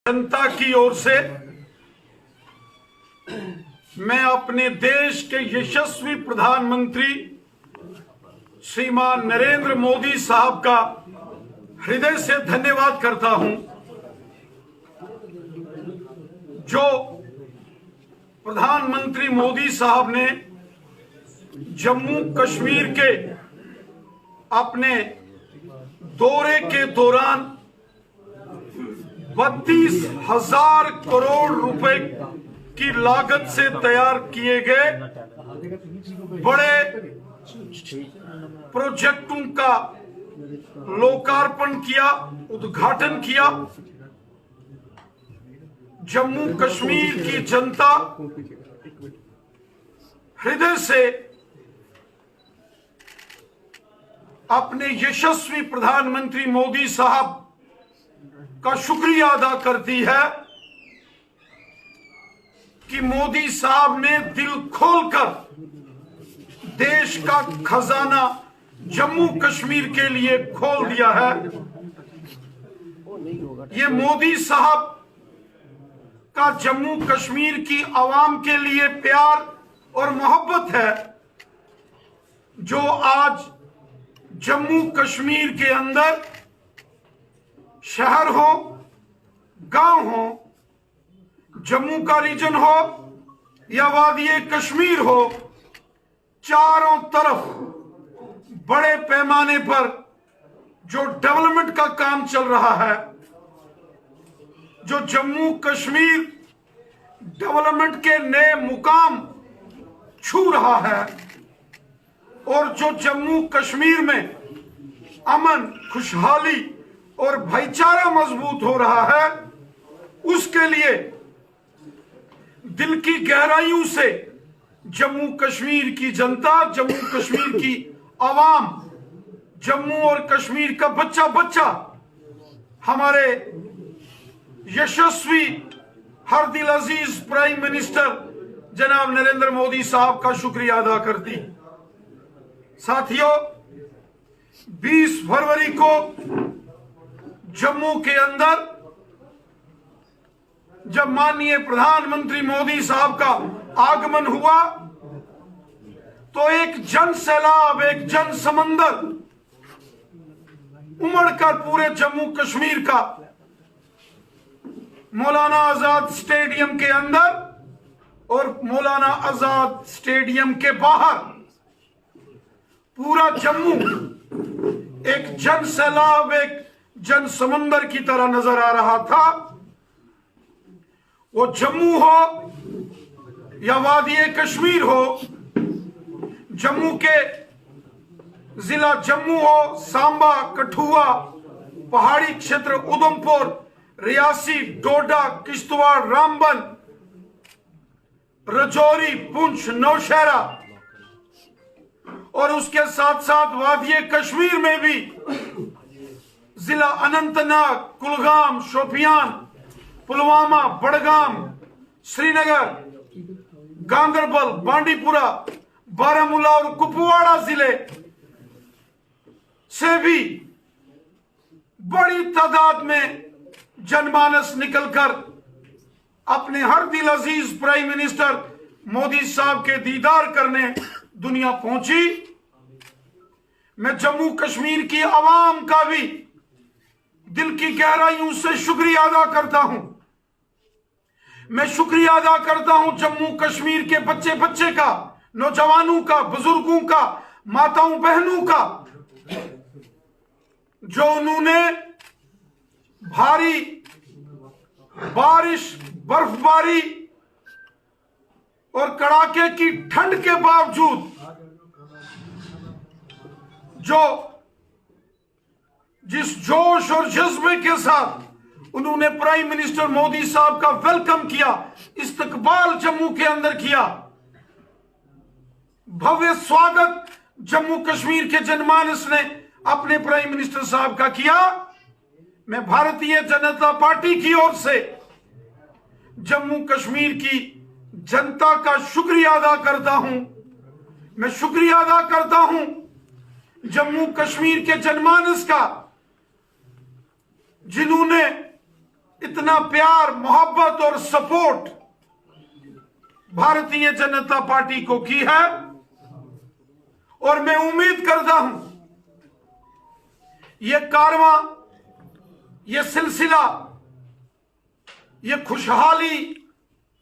जनता की ओर से मैं अपने देश के यशस्वी प्रधानमंत्री श्रीमान नरेंद्र मोदी साहब का हृदय से धन्यवाद करता हूं, जो प्रधानमंत्री मोदी साहब ने जम्मू कश्मीर के अपने दौरे के दौरान 32,000 करोड़ रुपए की लागत से तैयार किए गए बड़े प्रोजेक्टों का लोकार्पण किया, उद्घाटन किया। जम्मू कश्मीर की जनता हृदय से अपने यशस्वी प्रधानमंत्री मोदी साहब का शुक्रिया अदा करती है कि मोदी साहब ने दिल खोलकर देश का खजाना जम्मू कश्मीर के लिए खोल दिया है। ये मोदी साहब का जम्मू कश्मीर की आवाम के लिए प्यार और मोहब्बत है, जो आज जम्मू कश्मीर के अंदर शहर हो, गांव हो, जम्मू का रीजन हो या वादी कश्मीर हो, चारों तरफ बड़े पैमाने पर जो डेवलपमेंट का काम चल रहा है, जो जम्मू कश्मीर डेवलपमेंट के नए मुकाम छू रहा है और जो जम्मू कश्मीर में अमन, खुशहाली और भाईचारा मजबूत हो रहा है, उसके लिए दिल की गहराइयों से जम्मू कश्मीर की जनता, जम्मू कश्मीर की आवाम, जम्मू और कश्मीर का बच्चा बच्चा हमारे यशस्वी हर दिल अजीज प्राइम मिनिस्टर जनाब नरेंद्र मोदी साहब का शुक्रिया अदा करती। साथियों, 20 फरवरी को जम्मू के अंदर जब माननीय प्रधानमंत्री मोदी साहब का आगमन हुआ तो एक जन सैलाब, एक जन समंदर उमड़कर पूरे जम्मू कश्मीर का मौलाना आजाद स्टेडियम के अंदर और मौलाना आजाद स्टेडियम के बाहर पूरा जम्मू एक जन सैलाब, एक जन समंदर की तरह नजर आ रहा था। वो जम्मू हो या वादी कश्मीर हो, जम्मू के जिला जम्मू हो, सांबा, कठुआ, पहाड़ी क्षेत्र उधमपुर, रियासी, डोडा, किश्तवाड़, रामबन, राजौरी, पुंछ, नौशहरा और उसके साथ साथ वादी कश्मीर में भी जिला अनंतनाग, कुलगाम, शोपियान, पुलवामा, बड़गाम, श्रीनगर, गांदरबल, बांडीपुरा, बारामूला और कुपवाड़ा जिले से भी बड़ी तादाद में जनमानस निकलकर अपने हर दिल अजीज प्राइम मिनिस्टर मोदी साहब के दीदार करने दुनिया पहुंची। मैं जम्मू कश्मीर की आवाम का भी दिल की गहराइयों से शुक्रिया अदा करता हूं। मैं शुक्रिया अदा करता हूं जम्मू कश्मीर के बच्चे बच्चे का, नौजवानों का, बुजुर्गों का, माताओं बहनों का, जो उन्होंने भारी बारिश, बर्फबारी और कड़ाके की ठंड के बावजूद जो जिस जोश और जज्बे के साथ उन्होंने प्राइम मिनिस्टर मोदी साहब का वेलकम किया, इस्तकबाल जम्मू के अंदर किया, भव्य स्वागत जम्मू कश्मीर के जनमानस ने अपने प्राइम मिनिस्टर साहब का किया। मैं भारतीय जनता पार्टी की ओर से जम्मू कश्मीर की जनता का शुक्रिया अदा करता हूं। मैं शुक्रिया अदा करता हूं जम्मू कश्मीर के जनमानस का, जिन्होंने इतना प्यार, मोहब्बत और सपोर्ट भारतीय जनता पार्टी को की है। और मैं उम्मीद करता हूं ये कारवां, ये सिलसिला, ये खुशहाली,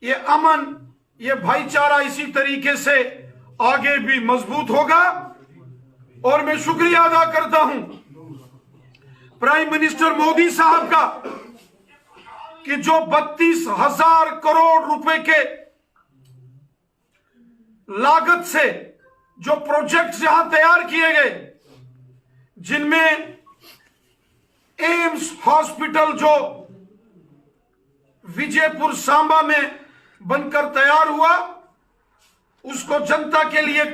ये अमन, ये भाईचारा इसी तरीके से आगे भी मजबूत होगा। और मैं शुक्रिया अदा करता हूं प्राइम मिनिस्टर मोदी साहब का कि जो 32,000 करोड़ रुपए के लागत से जो प्रोजेक्ट्स यहां तैयार किए गए, जिनमें एम्स हॉस्पिटल जो विजयपुर सांबा में बनकर तैयार हुआ, उसको जनता के लिए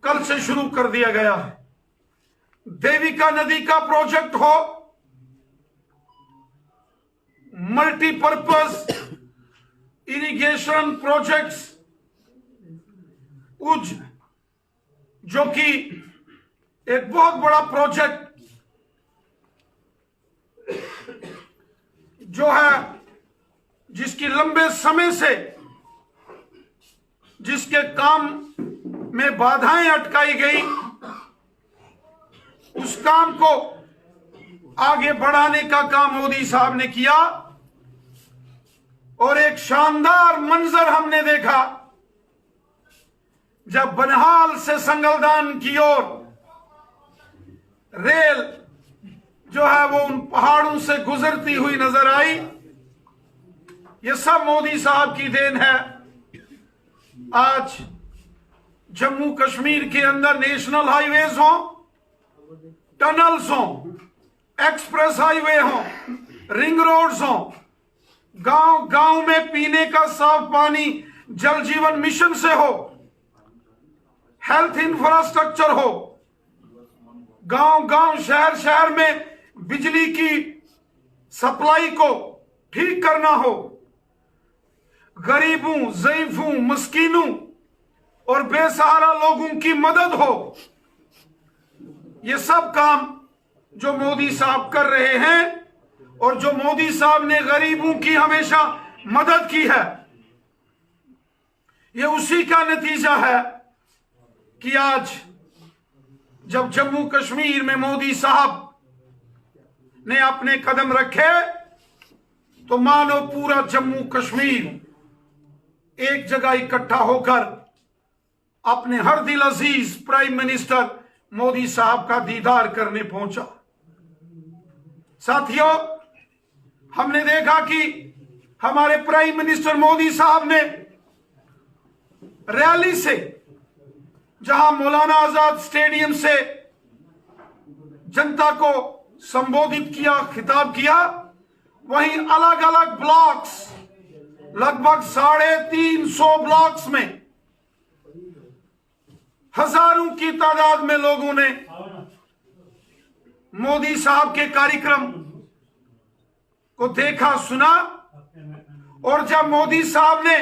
कल से शुरू कर दिया गया है। देविका नदी का प्रोजेक्ट हो, मल्टीपर्पज इरिगेशन प्रोजेक्ट्स, उज जो कि एक बहुत बड़ा प्रोजेक्ट जो है, जिसकी लंबे समय से जिसके काम में बाधाएं अटकाई गई, उस काम को आगे बढ़ाने का काम मोदी साहब ने किया। और एक शानदार मंजर हमने देखा जब बनहाल से संगलदान की ओर रेल जो है वो उन पहाड़ों से गुजरती हुई नजर आई। ये सब मोदी साहब की देन है। आज जम्मू कश्मीर के अंदर नेशनल हाईवेज हो, टनल्स हो, एक्सप्रेस हाईवे हो, रिंग रोड्स हो, गांव गांव में पीने का साफ पानी जल जीवन मिशन से हो, हेल्थ इंफ्रास्ट्रक्चर हो, गांव गांव शहर शहर में बिजली की सप्लाई को ठीक करना हो, गरीबों, ज़ईफों, मस्कीनों और बेसहारा लोगों की मदद हो। ये सब काम जो मोदी साहब कर रहे हैं और जो मोदी साहब ने गरीबों की हमेशा मदद की है, ये उसी का नतीजा है कि आज जब जम्मू कश्मीर में मोदी साहब ने अपने कदम रखे तो मानो पूरा जम्मू कश्मीर एक जगह इकट्ठा होकर अपने हर दिल अजीज प्राइम मिनिस्टर मोदी साहब का दीदार करने पहुंचा। साथियों, हमने देखा कि हमारे प्राइम मिनिस्टर मोदी साहब ने रैली से, जहां मौलाना आजाद स्टेडियम से जनता को संबोधित किया, खिताब किया, वहीं अलग अलग ब्लॉक्स, लगभग 350 ब्लॉक्स में हजारों की तादाद में लोगों ने मोदी साहब के कार्यक्रम को देखा, सुना। और जब मोदी साहब ने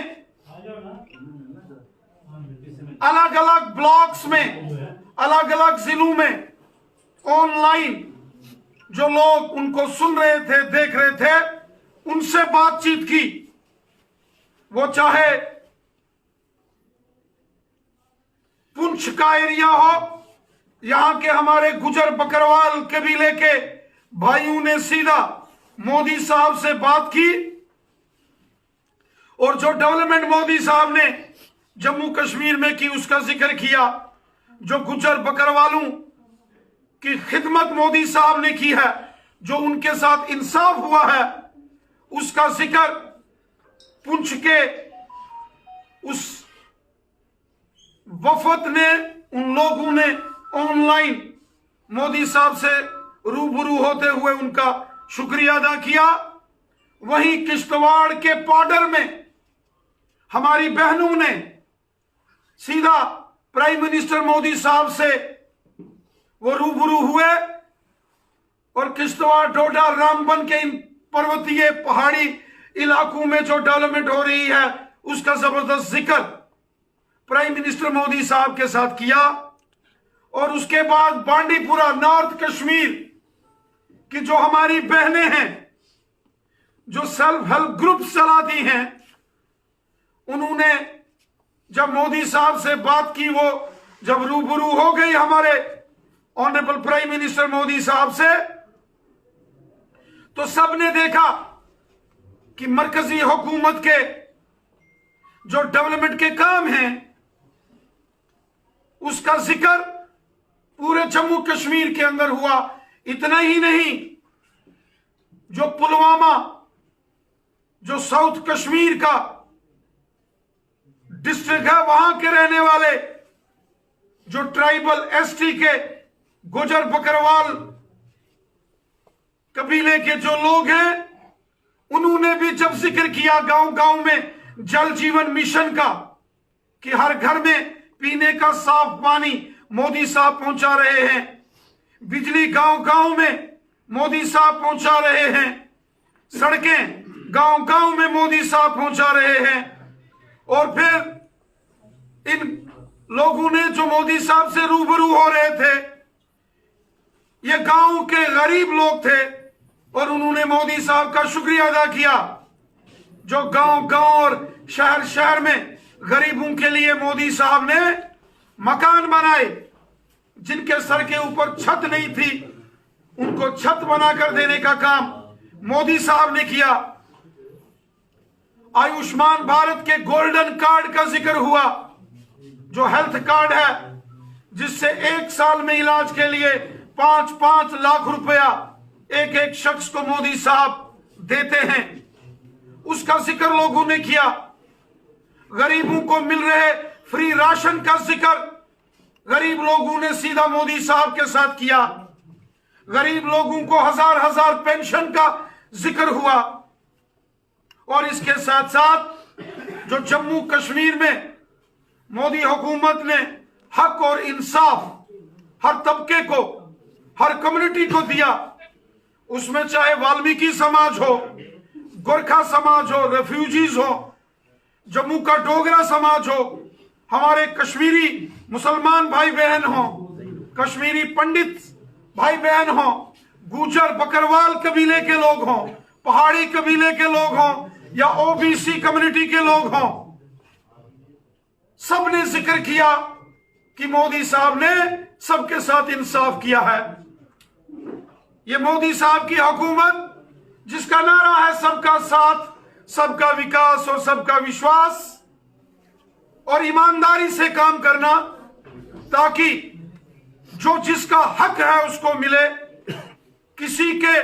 अलग अलग ब्लॉक्स में, अलग अलग जिलों में ऑनलाइन जो लोग उनको सुन रहे थे, देख रहे थे, उनसे बातचीत की, वो चाहे पुंछ का एरिया हो, यहां के हमारे गुजर बकरवाल कबीले के भाइयों ने सीधा मोदी साहब से बात की और जो डेवलपमेंट मोदी साहब ने जम्मू कश्मीर में की उसका जिक्र किया। जो गुजर बकरवालों की खिदमत मोदी साहब ने की है, जो उनके साथ इंसाफ हुआ है, उसका जिक्र पुंछ के उस वफद ने, उन लोगों ने ऑनलाइन मोदी साहब से रूबरू होते हुए उनका शुक्रिया अदा किया। वहीं किश्तवाड़ के पाडर में हमारी बहनों ने सीधा प्राइम मिनिस्टर मोदी साहब से वो रूबरू हुए और किश्तवाड़, डोडा, रामबन के इन पर्वतीय पहाड़ी इलाकों में जो डेवलपमेंट हो रही है उसका जबरदस्त जिक्र प्राइम मिनिस्टर मोदी साहब के साथ किया। और उसके बाद बांडीपुरा, नॉर्थ कश्मीर की जो हमारी बहनें हैं, जो सेल्फ हेल्प ग्रुप चलाती हैं, उन्होंने जब मोदी साहब से बात की, वो जब रूबरू हो गई हमारे ऑनरेबल प्राइम मिनिस्टर मोदी साहब से, तो सबने देखा कि मरकजी हुकूमत के जो डेवलपमेंट के काम हैं उसका जिक्र पूरे जम्मू कश्मीर के अंदर हुआ। इतना ही नहीं, जो पुलवामा, जो साउथ कश्मीर का डिस्ट्रिक्ट है, वहां के रहने वाले जो ट्राइबल एसटी के गुजर बकरवाल कबीले के जो लोग हैं, उन्होंने भी जब जिक्र किया गांव गांव में जल जीवन मिशन का, कि हर घर में पीने का साफ पानी मोदी साहब पहुंचा रहे हैं, बिजली गांव गांव में मोदी साहब पहुंचा रहे हैं, सड़कें गांव गांव में मोदी साहब पहुंचा रहे हैं। और फिर इन लोगों ने जो मोदी साहब से रूबरू हो रहे थे, ये गांव के गरीब लोग थे, और उन्होंने मोदी साहब का शुक्रिया अदा किया। जो गांव गांव और शहर शहर में गरीबों के लिए मोदी साहब ने मकान बनाए, जिनके सर के ऊपर छत नहीं थी, उनको छत बनाकर देने का काम मोदी साहब ने किया। आयुष्मान भारत के गोल्डन कार्ड का जिक्र हुआ, जो हेल्थ कार्ड है, जिससे एक साल में इलाज के लिए 5-5 लाख रुपया एक एक शख्स को मोदी साहब देते हैं, उसका जिक्र लोगों ने किया। गरीबों को मिल रहे फ्री राशन का जिक्र गरीब लोगों ने सीधा मोदी साहब के साथ किया। गरीब लोगों को हजार हजार पेंशन का जिक्र हुआ। और इसके साथ साथ जो जम्मू कश्मीर में मोदी हुकूमत ने हक और इंसाफ हर तबके को, हर कम्युनिटी को दिया, उसमें चाहे वाल्मीकि समाज हो, गोरखा समाज हो, रेफ्यूजीज हो, जम्मू का डोगरा समाज हो, हमारे कश्मीरी मुसलमान भाई बहन हो, कश्मीरी पंडित भाई बहन हो, गुजर बकरवाल कबीले के लोग हों, पहाड़ी कबीले के लोग हों, या ओबीसी कम्युनिटी के लोग हों, सबने जिक्र किया कि मोदी साहब ने सबके साथ इंसाफ किया है। ये मोदी साहब की हुकूमत, जिसका नारा है सबका साथ, सबका विकास और सबका विश्वास, और ईमानदारी से काम करना, ताकि जो जिसका हक है उसको मिले, किसी के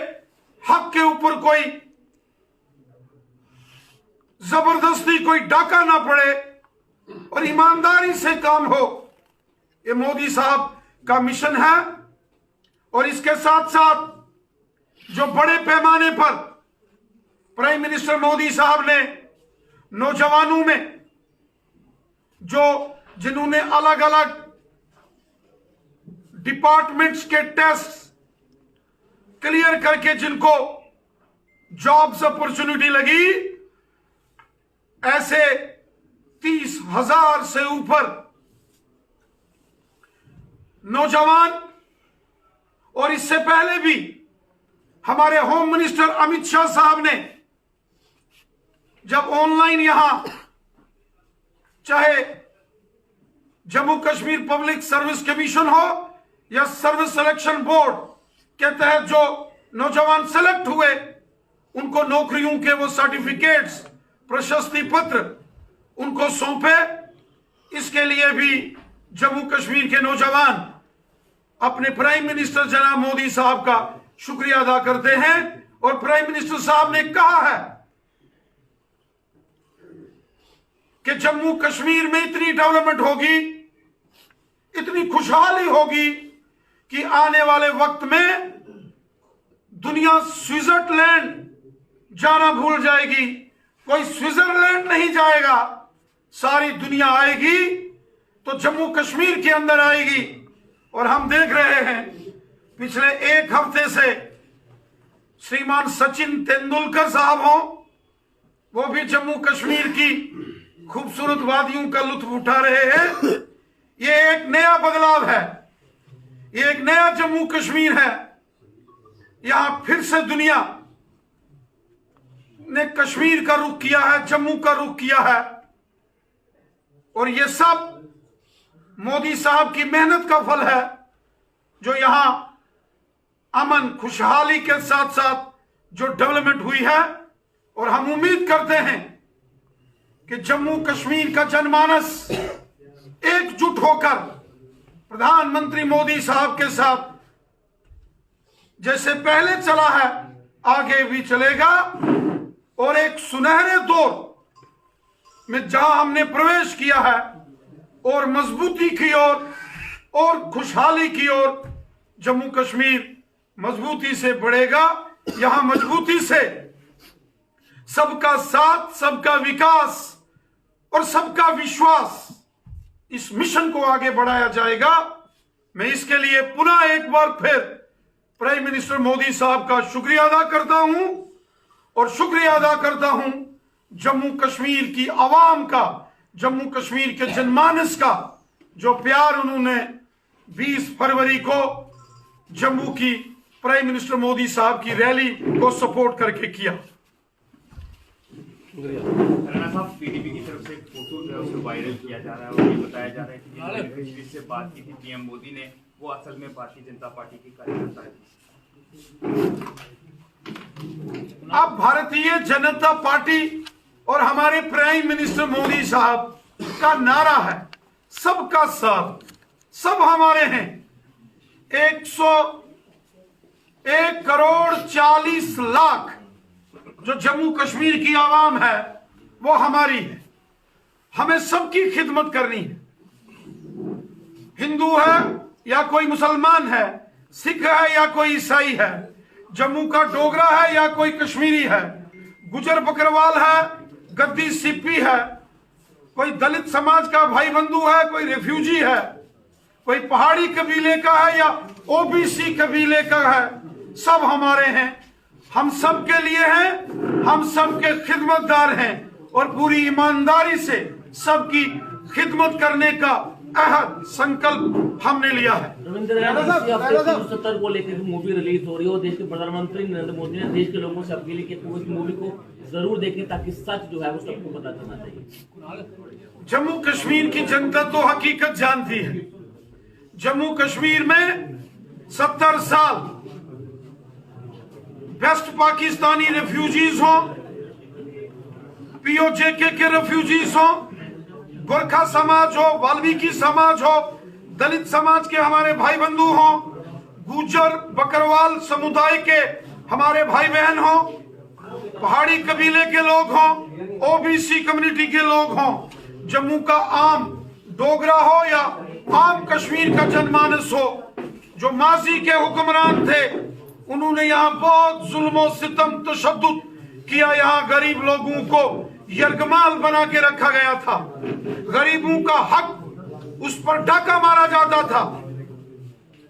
हक के ऊपर कोई जबरदस्ती कोई डाका ना पड़े, और ईमानदारी से काम हो। ये मोदी साहब का मिशन है। और इसके साथ साथ जो बड़े पैमाने पर प्राइम मिनिस्टर मोदी साहब ने नौजवानों में, जो जिन्होंने अलग अलग डिपार्टमेंट्स के टेस्ट क्लियर करके जिनको जॉब्स अपॉर्चुनिटी लगी, ऐसे 30,000 से ऊपर नौजवान, और इससे पहले भी हमारे होम मिनिस्टर अमित शाह साहब ने जब ऑनलाइन यहां, चाहे Jammu Kashmir public service commission हो या सर्विस सिलेक्शन बोर्ड के तहत जो नौजवान सेलेक्ट हुए, उनको नौकरियों के वो सर्टिफिकेट्स, प्रशस्ति पत्र उनको सौंपे। इसके लिए भी जम्मू कश्मीर के नौजवान अपने प्राइम मिनिस्टर जनाब मोदी साहब का शुक्रिया अदा करते हैं। और प्राइम मिनिस्टर साहब ने कहा है कि जम्मू कश्मीर में इतनी डेवलपमेंट होगी, इतनी खुशहाली होगी, कि आने वाले वक्त में दुनिया स्विट्जरलैंड जाना भूल जाएगी। कोई स्विट्जरलैंड नहीं जाएगा, सारी दुनिया आएगी तो जम्मू कश्मीर के अंदर आएगी। और हम देख रहे हैं पिछले एक हफ्ते से श्रीमान सचिन तेंदुलकर साहब हों, वो भी जम्मू कश्मीर की खूबसूरत वादियों का लुत्फ उठा रहे हैं। ये एक नया बदलाव है, ये एक नया जम्मू कश्मीर है। यहां फिर से दुनिया ने कश्मीर का रुख किया है, जम्मू का रुख किया है, और ये सब मोदी साहब की मेहनत का फल है, जो यहां अमन खुशहाली के साथ साथ जो डेवलपमेंट हुई है। और हम उम्मीद करते हैं कि जम्मू कश्मीर का जनमानस एकजुट होकर प्रधानमंत्री मोदी साहब के साथ जैसे पहले चला है आगे भी चलेगा, और एक सुनहरे दौर में जहां हमने प्रवेश किया है और मजबूती की ओर और खुशहाली की ओर जम्मू कश्मीर मजबूती से बढ़ेगा। यहां मजबूती से सबका साथ, सबका विकास और सबका विश्वास, इस मिशन को आगे बढ़ाया जाएगा। मैं इसके लिए पुनः एक बार फिर प्राइम मिनिस्टर मोदी साहब का शुक्रिया अदा करता हूं, और शुक्रिया अदा करता हूं जम्मू कश्मीर की आवाम का, जम्मू कश्मीर के जनमानस का, जो प्यार उन्होंने 20 फरवरी को जम्मू की प्राइम मिनिस्टर मोदी साहब की रैली को सपोर्ट करके किया। राणा साहब, पीडीपी की तरफ से एक फोटो जो है उसको वायरल किया जा रहा है, और ये बताया जा रहा है कि जिससे बात की थी पीएम मोदी ने, वो असल में भारतीय जनता पार्टी के कार्यकर्ता है। अब भारतीय जनता पार्टी और हमारे प्राइम मिनिस्टर मोदी साहब का नारा है सबका साथ, सब हमारे हैं। 101 करोड़ 40 लाख जो जम्मू कश्मीर की आवाम है वो हमारी है। हमें सबकी खिदमत करनी है, हिंदू है या कोई मुसलमान है, सिख है या कोई ईसाई है, जम्मू का डोगरा है या कोई कश्मीरी है, गुजर बकरवाल है, गद्दी सिप्पी है, कोई दलित समाज का भाई बंधु है, कोई रेफ्यूजी है, कोई पहाड़ी कबीले का है या ओबीसी कबीले का है, सब हमारे हैं। हम सब के लिए हैं, हम सबके खिदमतदार हैं, और पूरी ईमानदारी से सबकी खिदमत करने का अहद संकल्प हमने लिया है। रविंद्र को लेकर मूवी रिलीज हो रही है, और देश के प्रधानमंत्री नरेंद्र मोदी ने देश के लोगों से अपील की है कि मूवी को जरूर देखें ताकि सच जो है वो सबको पता चलना चाहिए। जम्मू कश्मीर की जनता तो हकीकत जानती है। जम्मू कश्मीर में 70 साल वेस्ट पाकिस्तानी रेफ्यूजीज हो, पीओजेके के रेफ्यूजीज हो, गोरखा समाज हो, वाल्मीकि समाज हो, दलित समाज के हमारे भाई बंधु हो, गुजर बकरवाल समुदाय के हमारे भाई बहन हो, पहाड़ी कबीले के लोग हो, ओबीसी कम्युनिटी के लोग हो, जम्मू का आम डोगरा हो या आम कश्मीर का जनमानस हो, जो माजी के हुक्मरान थे उन्होंने यहाँ बहुत जुल्म सितम तशद्दुद किया। यहाँ गरीब लोगों को यरगमाल बना के रखा गया था, गरीबों का हक उस पर डाका मारा जाता था,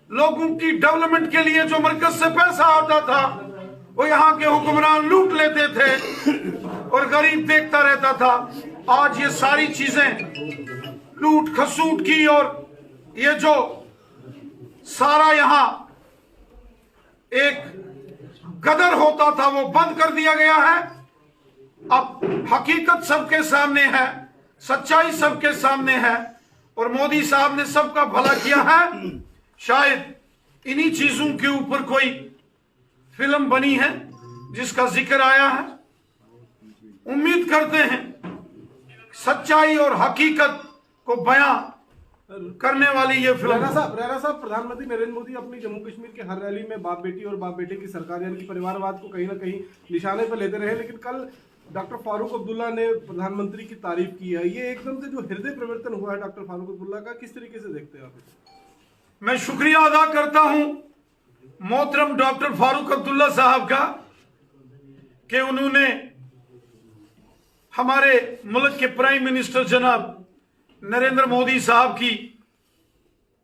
लोगों की डेवलपमेंट के लिए जो मरकज से पैसा आता था वो यहाँ के हुक्मरान लूट लेते थे और गरीब देखता रहता था। आज ये सारी चीजें लूट खसूट की और ये जो सारा यहाँ एक गदर होता था वो बंद कर दिया गया है। अब हकीकत सबके सामने है, सच्चाई सबके सामने है, और मोदी साहब ने सबका भला किया है। शायद इन्हीं चीजों के ऊपर कोई फिल्म बनी है जिसका जिक्र आया है। उम्मीद करते हैं सच्चाई और हकीकत को बयां करने वाली ये फिल्म। राणा साहब, प्रधानमंत्री नरेंद्र मोदी अपनी जम्मू कश्मीर के हर रैली में बाप बेटी और बाप बेटे की सरकार यानी कि परिवारवाद को कहीं ना कहीं निशाने पर लेते रहे, लेकिन कल डॉक्टर फारूक अब्दुल्ला ने प्रधानमंत्री की तारीफ की है। ये एकदम से जो हृदय परिवर्तन हुआ है डॉक्टर फारूक अब्दुल्ला का, किस तरीके से देखते हैं आप? मैं शुक्रिया अदा करता हूं मोहतरम डॉक्टर फारूक अब्दुल्ला साहब का कि उन्होंने हमारे मुल्क के प्राइम मिनिस्टर जनाब नरेंद्र मोदी साहब की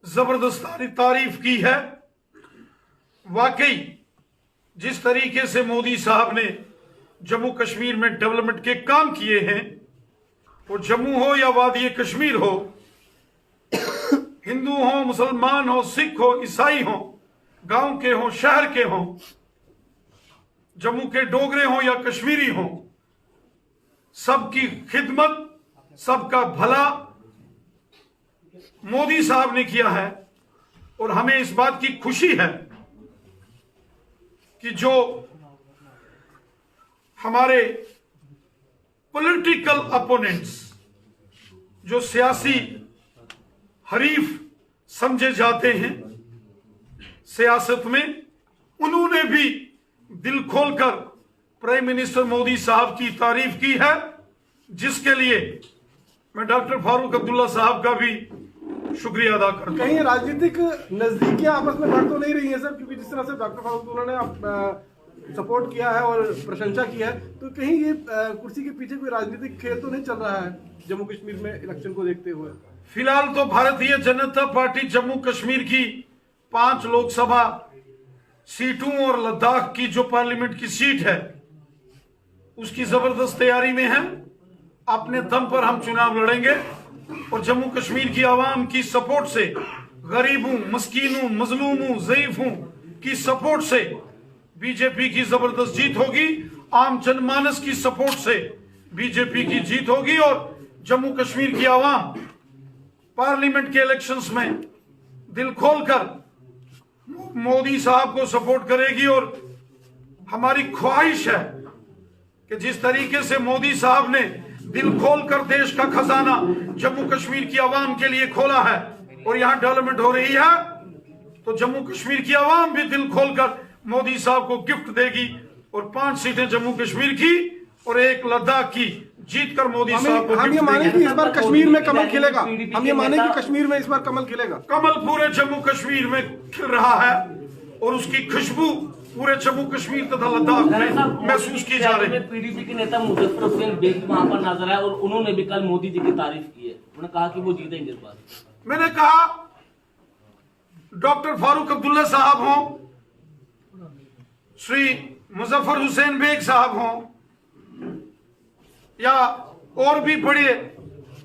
जबरदस्त तारीफ की है। वाकई जिस तरीके से मोदी साहब ने जम्मू कश्मीर में डेवलपमेंट के काम किए हैं, वो जम्मू हो या वादी कश्मीर हो, हिंदू हो, मुसलमान हो, सिख हो, ईसाई हो, गांव के हो, शहर के हो, जम्मू के डोगरे हो या कश्मीरी हो, सबकी खिदमत, सबका भला मोदी साहब ने किया है। और हमें इस बात की खुशी है कि जो हमारे पॉलिटिकल अपोनेंट्स, जो सियासी हरीफ समझे जाते हैं सियासत में, उन्होंने भी दिल खोलकर प्राइम मिनिस्टर मोदी साहब की तारीफ की है, जिसके लिए मैं डॉक्टर फारूक अब्दुल्ला साहब का भी शुक्रिया अदा करता हूं। कहीं राजनीतिक नजदीकियां आपस में बढ़ तो नहीं रही हैं सर, क्योंकि जिस तरह से डॉक्टर फारूक अब्दुल्ला ने सपोर्ट किया है और प्रशंसा की है, तो कहीं ये कुर्सी के पीछे कोई राजनीतिक खेल तो नहीं चल रहा है जम्मू कश्मीर में इलेक्शन को देखते हुए? फिलहाल तो भारतीय जनता पार्टी जम्मू कश्मीर की 5 लोकसभा सीटों और लद्दाख की जो पार्लियामेंट की सीट है उसकी जबरदस्त तैयारी में है। अपने दम पर हम चुनाव लड़ेंगे और जम्मू कश्मीर की आवाम की सपोर्ट से, गरीबों, मस्कीनों, मजलूमों, ज़ईफों की सपोर्ट से बीजेपी की जबरदस्त जीत होगी। आम जनमानस की सपोर्ट से बीजेपी की जीत होगी और जम्मू कश्मीर की आवाम पार्लियामेंट के इलेक्शंस में दिल खोलकर मोदी साहब को सपोर्ट करेगी। और हमारी ख्वाहिश है कि जिस तरीके से मोदी साहब ने दिल खोलकर देश का खजाना जम्मू कश्मीर की आवाम के लिए खोला है और यहां डेवलपमेंट हो रही है, तो जम्मू कश्मीर की आवाम भी दिल खोलकर मोदी साहब को गिफ्ट देगी और 5 सीटें जम्मू कश्मीर की और 1 लद्दाख की जीत कर मोदी साहब को हम ये माने कि इस बार कश्मीर में कमल खिलेगा, हम ये माने कि कश्मीर में इस बार कमल खिलेगा। कमल पूरे जम्मू कश्मीर में खिल रहा है और उसकी खुशबू पूरे जम्मू कश्मीर तथा लद्दाख में महसूस की जा रही है। पीडीपी के नेता मुजफ्फर हुसैन बेग वहां पर नजर आए और उन्होंने भी कल मोदी जी की तारीफ की है। उन्होंने कहा कि वो जीतेंगे इस बार। मैंने कहा डॉक्टर फारूक अब्दुल्ला साहब हों, श्री मुजफ्फर हुसैन बेग साहब हों या और भी बड़े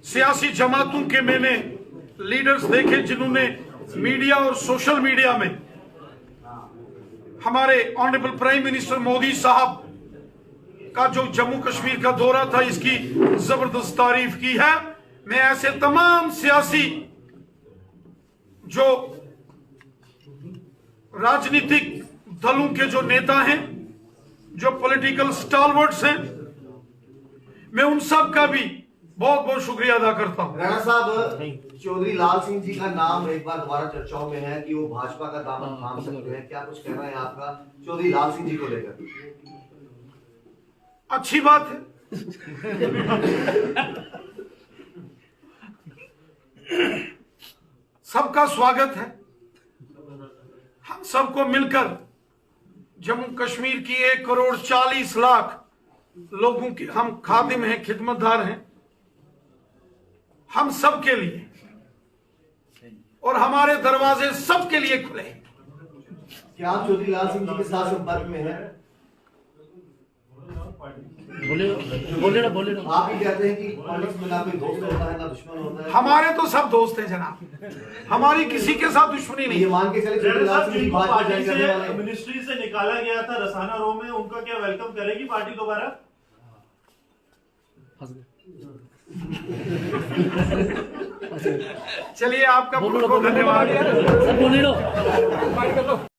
सियासी जमातों के मैंने लीडर्स देखे जिन्होंने मीडिया और सोशल मीडिया में हमारे ऑनरेबल प्राइम मिनिस्टर मोदी साहब का जो जम्मू कश्मीर का दौरा था इसकी जबरदस्त तारीफ की है। मैं ऐसे तमाम सियासी जो राजनीतिक दलों के जो नेता हैं, जो पॉलिटिकल स्टॉलवर्ड्स हैं, मैं उन सब का भी बहुत बहुत शुक्रिया अदा करता हूं। राणा साहब, चौधरी लाल सिंह जी का नाम एक बार दोबारा चर्चाओं में है कि वो भाजपा का दामन थाम सकते हैं, क्या कुछ कहना है आपका चौधरी लाल सिंह जी को लेकर? अच्छी बात है। सबका स्वागत है। हम सबको मिलकर जम्मू कश्मीर की 1 करोड़ 40 लाख लोगों की हम खादिम हैं, खिदमतदार हैं, हम सबके लिए, और हमारे दरवाजे सबके लिए खुले हैं। क्या आप चौधरी लाल सिंह जी के साथ संपर्क में हैं? बोले ना। आप ही कहते हैं कि पॉलिटिक्स में ना कोई दोस्त होता है ना दुश्मन होता है। हमारे तो सब दोस्त हैं जनाब, हमारी किसी के साथ दुश्मनी नहीं। ये मान के चले चौधरी लाल सिंह जी पार्टी से मिनिस्ट्री से निकाला गया था रसाना रो में, उनका क्या वेलकम करेगी पार्टी दोबारा? चलिए आपका बहुत बहुत धन्यवाद।